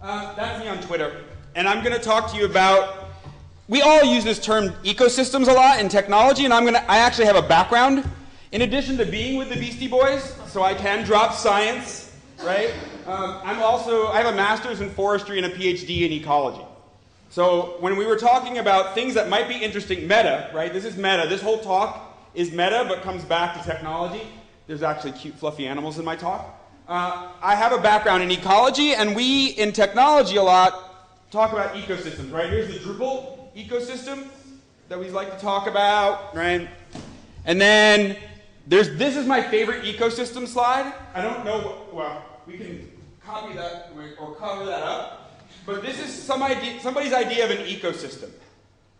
That's me on Twitter. And I'm going to talk to you about, we all use this term ecosystems a lot in technology, and I actually have a background in addition to being with the Beastie Boys, so I can drop science, right? I have a master's in forestry and a PhD in ecology. So when we were talking about things that might be interesting, meta, right? This is meta. This whole talk is meta, but comes back to technology. There's actually cute, fluffy animals in my talk. I have a background in ecology, and we, in technology a lot, talk about ecosystems, right? Here's the Drupal ecosystem that we like to talk about, right? And then this is my favorite ecosystem slide. I don't know, well, we can copy that or cover that up. But this is somebody's idea of an ecosystem,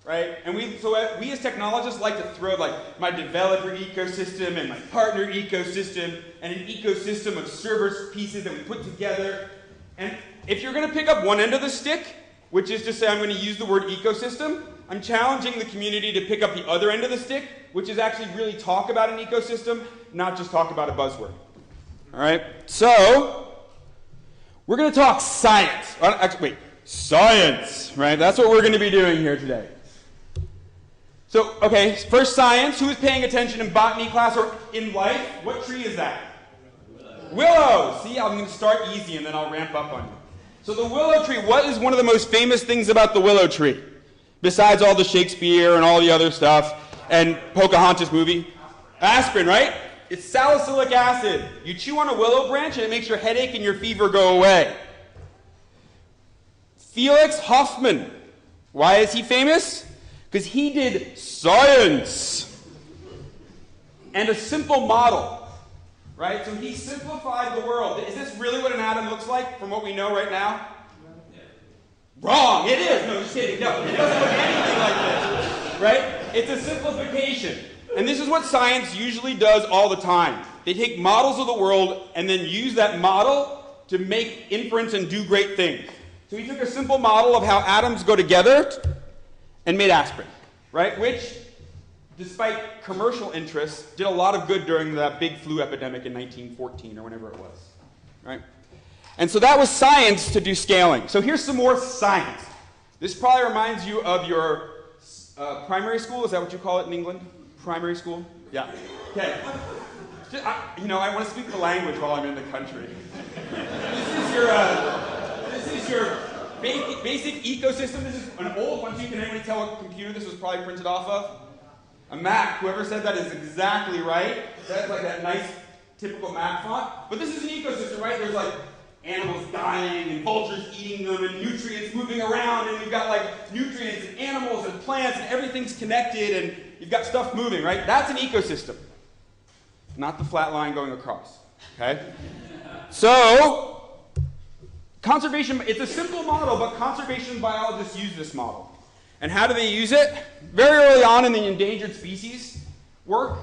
right? And we as technologists like to throw like my developer ecosystem and my partner ecosystem and an ecosystem of server pieces that we put together. And if you're going to pick up one end of the stick, which is to say I'm going to use the word ecosystem, I'm challenging the community to pick up the other end of the stick, which is actually really talk about an ecosystem, not just talk about a buzzword. All right? So we're going to talk science. Science, right? That's what we're going to be doing here today. So, okay, first science. Who is paying attention in botany class or in life? What tree is that? Willow. See, I'm going to start easy and then I'll ramp up on you. So the willow tree, what is one of the most famous things about the willow tree? Besides all the Shakespeare and all the other stuff and Pocahontas movie? Aspirin, right? It's salicylic acid. You chew on a willow branch and it makes your headache and your fever go away. Felix Hoffmann. Why is he famous? Because he did science and a simple model, right? So he simplified the world. Is this really what an atom looks like from what we know right now? Yeah. Wrong. It is. No, just kidding. No, it doesn't look anything like this, right? It's a simplification. And this is what science usually does all the time. They take models of the world and then use that model to make inference and do great things. So he took a simple model of how atoms go together and made aspirin, right? Which, despite commercial interests, did a lot of good during that big flu epidemic in 1914 or whenever it was, right? And so that was science to do scaling. So here's some more science. This probably reminds you of your primary school. Is that what you call it in England? Primary school? Yeah. Okay. I want to speak the language while I'm in the country. This is your basic ecosystem. This is an old one. Can anybody tell what computer this was probably printed off of? A Mac. Whoever said that is exactly right. That's like that nice, typical Mac font. But this is an ecosystem, right? There's like animals dying and vultures eating them and nutrients moving around, and you've got like nutrients and animals and plants and everything's connected and you've got stuff moving, right? That's an ecosystem. Not the flat line going across, okay? So, conservation, it's a simple model, but conservation biologists use this model. And how do they use it? Very early on in the endangered species work,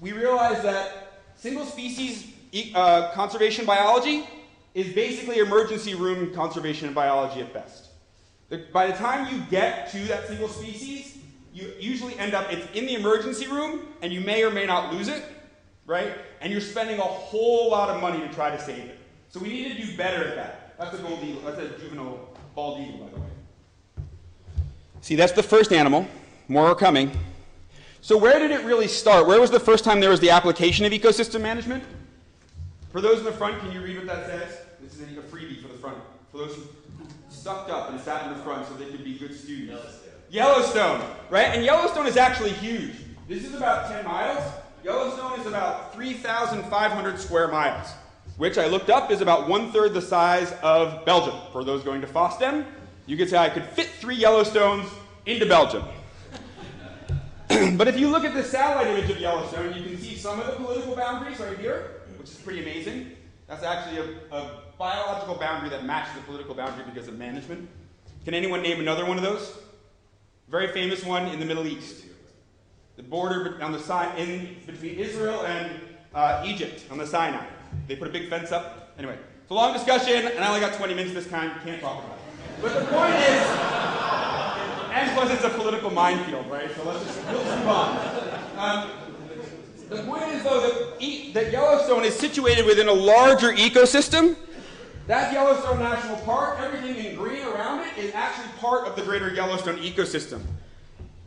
we realized that single species conservation biology is basically emergency room conservation biology at best. By the time you get to that single species, you usually end up, it's in the emergency room, and you may or may not lose it, right? And you're spending a whole lot of money to try to save it. So we need to do better at that. That's a gold eagle. That's a juvenile bald eagle, by the way. See, that's the first animal. More are coming. So where did it really start? Where was the first time there was the application of ecosystem management? For those in the front, can you read what that says? This is a freebie for the front. For those who sucked up and sat in the front so they could be good students. Yellowstone, right? And Yellowstone is actually huge. This is about 10 miles. Yellowstone is about 3,500 square miles, which I looked up is about 1/3 the size of Belgium. For those going to FOSDEM, you could say I could fit 3 Yellowstones into Belgium. But if you look at the satellite image of Yellowstone, you can see some of the political boundaries right here, which is pretty amazing. That's actually a biological boundary that matches the political boundary because of management. Can anyone name another one of those? Very famous one in the Middle East. The border on the side between Israel and Egypt on the Sinai. They put a big fence up. Anyway, it's a long discussion, and I only got 20 minutes this time. Can't talk about it. But the point is, and plus it's a political minefield, right? So let's move on. The point is, though, that Yellowstone is situated within a larger ecosystem That Yellowstone National Park, everything in green around it is actually part of the greater Yellowstone ecosystem.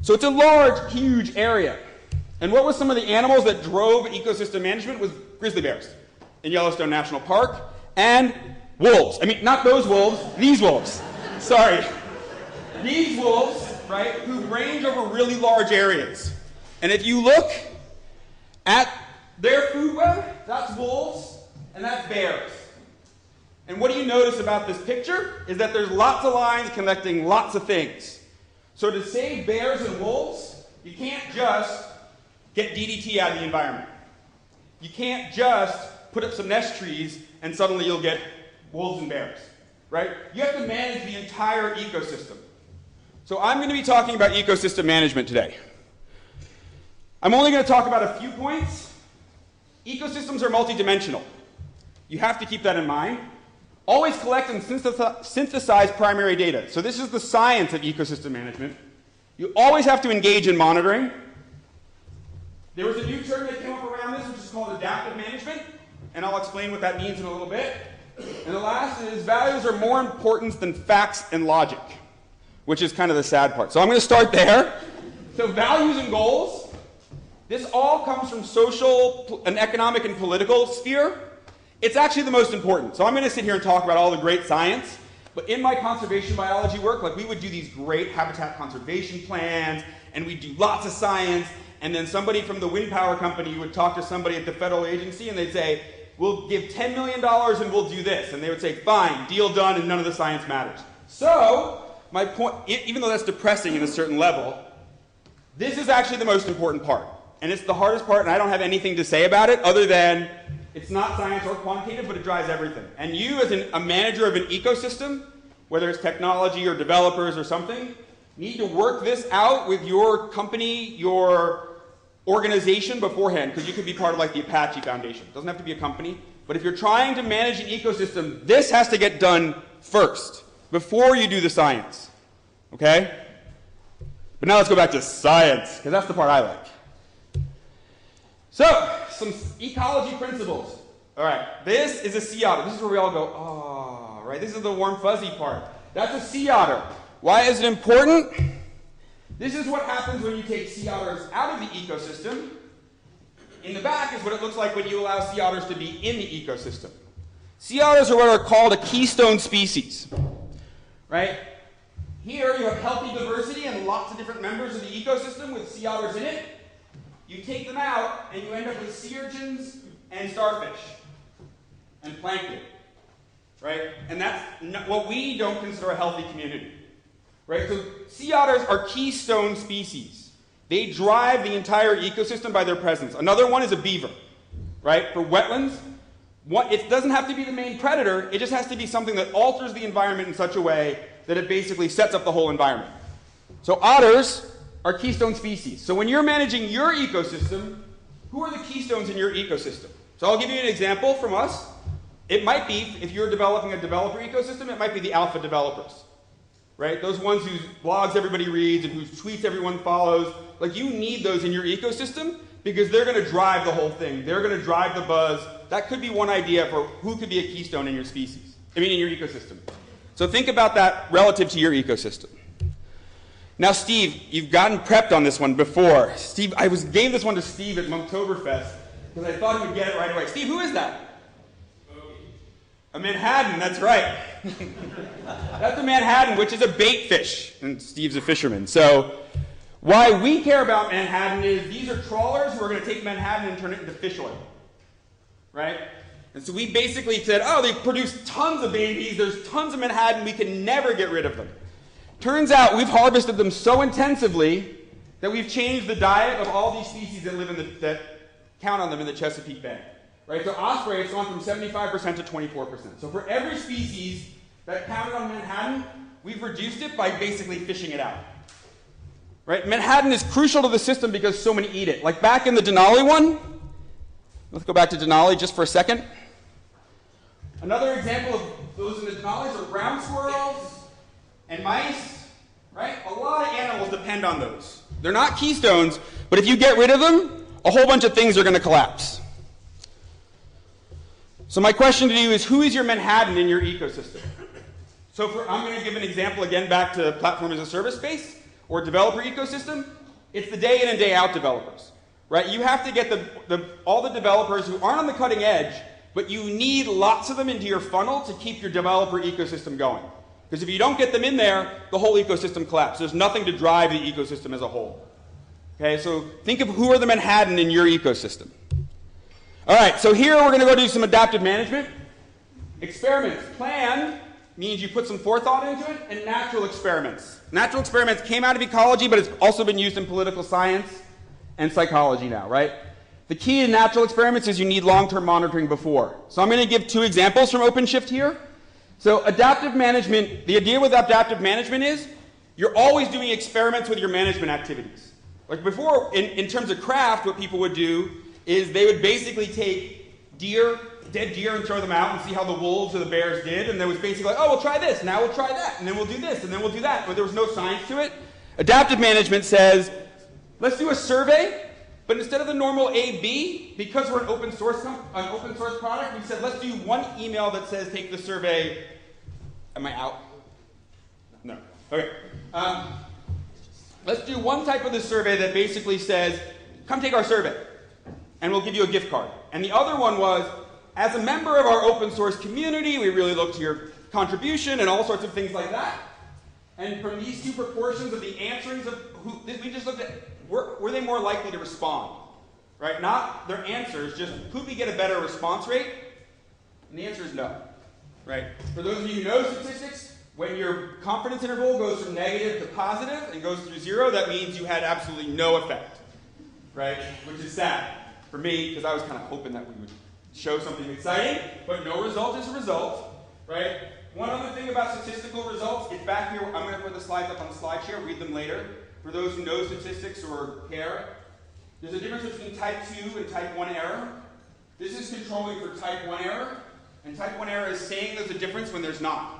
So it's a large, huge area. And what was some of the animals that drove ecosystem management was grizzly bears in Yellowstone National Park and wolves. I mean, not those wolves, these wolves. Sorry. These wolves, right, who range over really large areas. And if you look at their food web, that's wolves and that's bears. And what do you notice about this picture is that there's lots of lines connecting lots of things. So to save bears and wolves, you can't just get DDT out of the environment. You can't just put up some nest trees and suddenly you'll get wolves and bears, right? You have to manage the entire ecosystem. So I'm going to be talking about ecosystem management today. I'm only going to talk about a few points. Ecosystems are multidimensional. You have to keep that in mind. Always collect and synthesize primary data. So this is the science of ecosystem management. You always have to engage in monitoring. There was a new term that came up around this, which is called adaptive management, and I'll explain what that means in a little bit. And the last is values are more important than facts and logic, which is kind of the sad part. So I'm going to start there. So values and goals. This all comes from social and economic and political sphere. It's actually the most important. So I'm going to sit here and talk about all the great science, but in my conservation biology work, like we would do these great habitat conservation plans, and we'd do lots of science, and then somebody from the wind power company would talk to somebody at the federal agency, and they'd say, we'll give $10 million and we'll do this. And they would say, fine, deal done, and none of the science matters. So my point, even though that's depressing in a certain level, this is actually the most important part. And it's the hardest part, and I don't have anything to say about it other than it's not science or quantitative, but it drives everything. And you, as a manager of an ecosystem, whether it's technology or developers or something, need to work this out with your company, your organization beforehand, because you could be part of like the Apache Foundation. It doesn't have to be a company. But if you're trying to manage an ecosystem, this has to get done first, before you do the science. Okay? But now let's go back to science, because that's the part I like. So, some ecology principles. All right, this is a sea otter. This is where we all go, oh, right? This is the warm fuzzy part. That's a sea otter. Why is it important? This is what happens when you take sea otters out of the ecosystem. In the back is what it looks like when you allow sea otters to be in the ecosystem. Sea otters are what are called a keystone species, right? Here you have healthy diversity and lots of different members of the ecosystem with sea otters in it. You take them out, and you end up with sea urchins and starfish and plankton, right? And that's what we don't consider a healthy community, right? So sea otters are keystone species. They drive the entire ecosystem by their presence. Another one is a beaver, right? For wetlands, it doesn't have to be the main predator. It just has to be something that alters the environment in such a way that it basically sets up the whole environment. So otters are keystone species. So when you're managing your ecosystem, who are the keystones in your ecosystem? So I'll give you an example from us. It might be, if you're developing a developer ecosystem, it might be the alpha developers, right? Those ones whose blogs everybody reads and whose tweets everyone follows. Like, you need those in your ecosystem because they're going to drive the whole thing. They're going to drive the buzz. That could be one idea for who could be a keystone in your species. I mean, in your ecosystem. So think about that relative to your ecosystem. Now, Steve, you've gotten prepped on this one before. Steve, I gave this one to Steve at Monktoberfest because I thought he would get it right away. Steve, who is that? A Manhattan, that's right. That's a Manhattan, which is a bait fish, and Steve's a fisherman. So why we care about Manhattan is these are trawlers who are going to take Manhattan and turn it into fish oil, right? And so we basically said, oh, they produce tons of babies. There's tons of Manhattan. We can never get rid of them. Turns out we've harvested them so intensively that we've changed the diet of all these species that live in that count on them in the Chesapeake Bay. Right? So osprey, it's gone from 75% to 24%. So for every species that counted on Manhattan, we've reduced it by basically fishing it out. Right? Manhattan is crucial to the system because so many eat it. Like back in the Denali one, let's go back to Denali just for a second. Another example of those in the Denalis are ground squirrels and mice, right? A lot of animals depend on those. They're not keystones, but if you get rid of them, a whole bunch of things are going to collapse. So my question to you is, who is your Manhattan in your ecosystem? So I'm going to give an example again back to platform as a service space or developer ecosystem. It's the day in and day out developers, right? You have to get all the developers who aren't on the cutting edge, but you need lots of them into your funnel to keep your developer ecosystem going. Because if you don't get them in there, the whole ecosystem collapses. There's nothing to drive the ecosystem as a whole. Okay, so think of who are the Manhattan in your ecosystem. All right, so here we're going to go do some adaptive management. Experiments. Planned means you put some forethought into it, and natural experiments. Natural experiments came out of ecology, but it's also been used in political science and psychology now, right? The key in natural experiments is you need long-term monitoring before. So I'm going to give 2 examples from OpenShift here. So adaptive management, the idea with adaptive management is you're always doing experiments with your management activities. Like before, in terms of craft, what people would do is they would basically take dead deer and throw them out and see how the wolves or the bears did, and there was basically like, oh, we'll try this, now we'll try that, and then we'll do this, and then we'll do that, but there was no science to it. Adaptive management says, let's do a survey, but instead of the normal A/B, because we're an open source product, we said let's do one email that says take the survey. Am I out? No. Okay. Let's do one type of the survey that basically says, come take our survey, and we'll give you a gift card. And the other one was, as a member of our open source community, we really look to your contribution and all sorts of things like that. And from these 2 proportions of the answerings of we just looked at, were they more likely to respond? Right? Not their answers, just could we get a better response rate? And the answer is no. Right? For those of you who know statistics, when your confidence interval goes from negative to positive and goes through 0, that means you had absolutely no effect. Right? Which is sad for me, because I was kind of hoping that we would show something exciting, but no result is a result. Right? One other thing about statistical results, it's back here. I'm going to put the slides up on the slide share, read them later. For those who know statistics or care, there's a difference between type 2 and type 1 error. This is controlling for type 1 error, and type 1 error is saying there's a difference when there's not.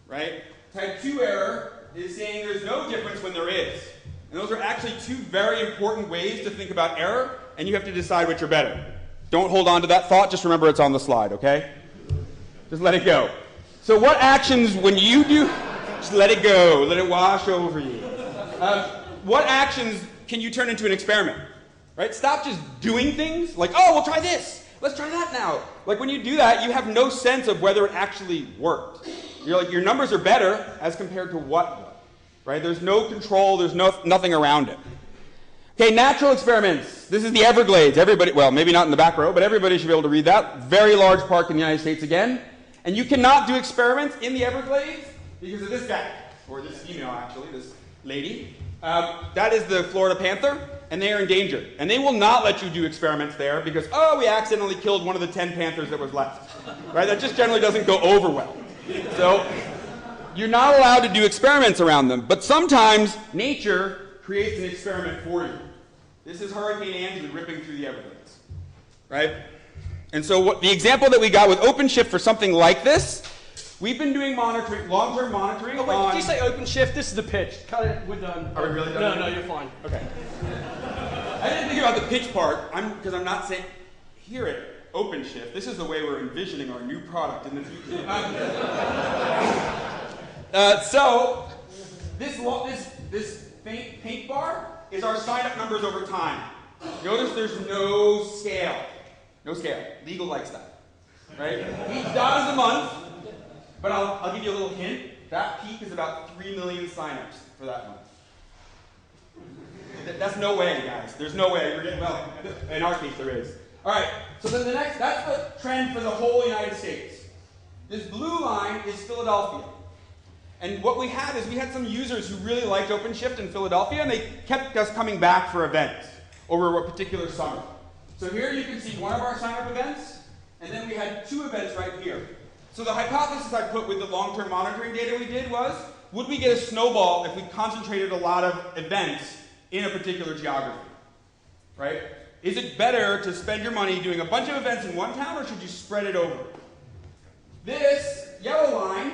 Right? Type 2 error is saying there's no difference when there is. And those are actually 2 very important ways to think about error, and you have to decide which are better. Don't hold on to that thought, just remember it's on the slide, okay? Just let it go. So what actions, when you do, just let it go, let it wash over you. What actions can you turn into an experiment? Right? Stop just doing things like, oh, we'll try this. Let's try that now. Like when you do that, you have no sense of whether it actually worked. You're like, your numbers are better as compared to what? Right? There's no control. There's nothing around it. Okay, natural experiments. This is the Everglades. Everybody, well, maybe not in the back row, but everybody should be able to read that. Very large park in the United States again. And you cannot do experiments in the Everglades because of this guy, or this female actually, this lady. That is the Florida panther, and they are endangered. And they will not let you do experiments there because, oh, we accidentally killed one of the 10 panthers that was left. Right? That just generally doesn't go over well. So you're not allowed to do experiments around them. But sometimes nature creates an experiment for you. This is Hurricane Andrew ripping through the Everglades. Right? And so the example that we got with OpenShift for something like this, we've been doing monitoring, long-term monitoring. Oh, wait, did you say OpenShift? This is the pitch. Cut it. We're done. Are we really done? No, you're fine. Okay. I didn't think about the pitch part, because I'm not saying, here at OpenShift, this is the way we're envisioning our new product in the future. So, this paint bar is our sign-up numbers over time. Notice there's no scale. No scale. Legal likes that. Right? Each dot is a month, but I'll give you a little hint. That peak is about 3 million signups for that month. That's no way, guys. There's no way. Well, in our case, there is. All right. So then that's the trend for the whole United States. This blue line is Philadelphia. And what we had is we had some users who really liked OpenShift in Philadelphia, and they kept us coming back for events over a particular summer. So here you can see one of our sign-up events, and then we had 2 events right here. So the hypothesis I put with the long-term monitoring data we did was, would we get a snowball if we concentrated a lot of events in a particular geography? Right? Is it better to spend your money doing a bunch of events in one town, or should you spread it over? This yellow line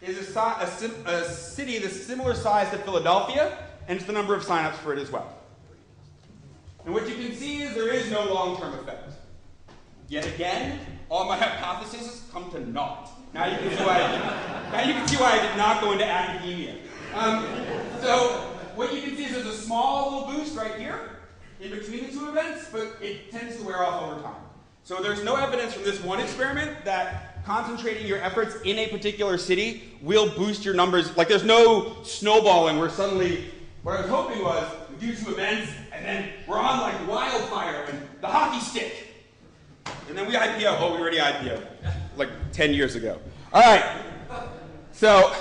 is a city that's similar size to Philadelphia, and it's the number of signups for it as well. And what you can see is there is no long-term effect. Yet again, all my hypotheses come to naught. Now you can see why I did not go into academia. So what you can see is there's a small little boost right here in between the two events, but it tends to wear off over time. So there's no evidence from this one experiment that concentrating your efforts in a particular city will boost your numbers. Like there's no snowballing where suddenly, what I was hoping was we do 2 events and then we're on like wildfire and the hockey stick. And then we IPO. Oh, we already IPO like 10 years ago. All right. So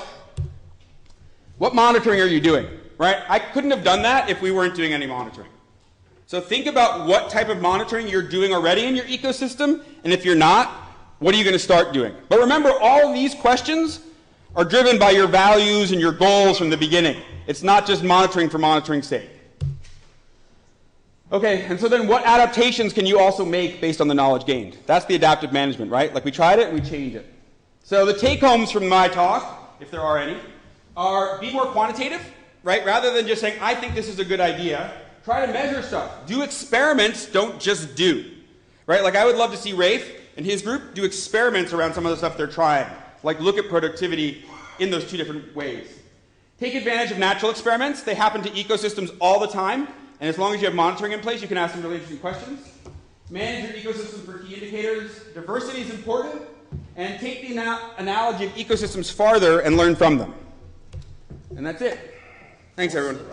what monitoring are you doing, right? I couldn't have done that if we weren't doing any monitoring. So think about what type of monitoring you're doing already in your ecosystem, and if you're not, what are you going to start doing? But remember, all of these questions are driven by your values and your goals from the beginning. It's not just monitoring for monitoring's sake. Okay, and so then what adaptations can you also make based on the knowledge gained? That's the adaptive management, right? Like we tried it and we changed it. So the take-homes from my talk, if there are any, are be more quantitative, right? Rather than just saying, I think this is a good idea, try to measure stuff. Do experiments, don't just do. Right? Like I would love to see Rafe and his group do experiments around some of the stuff they're trying. Like look at productivity in those 2 different ways. Take advantage of natural experiments. They happen to ecosystems all the time. And as long as you have monitoring in place, you can ask them really interesting questions. Manage your ecosystem for key indicators. Diversity is important. And take the analogy of ecosystems farther and learn from them. And that's it. Thanks, everyone.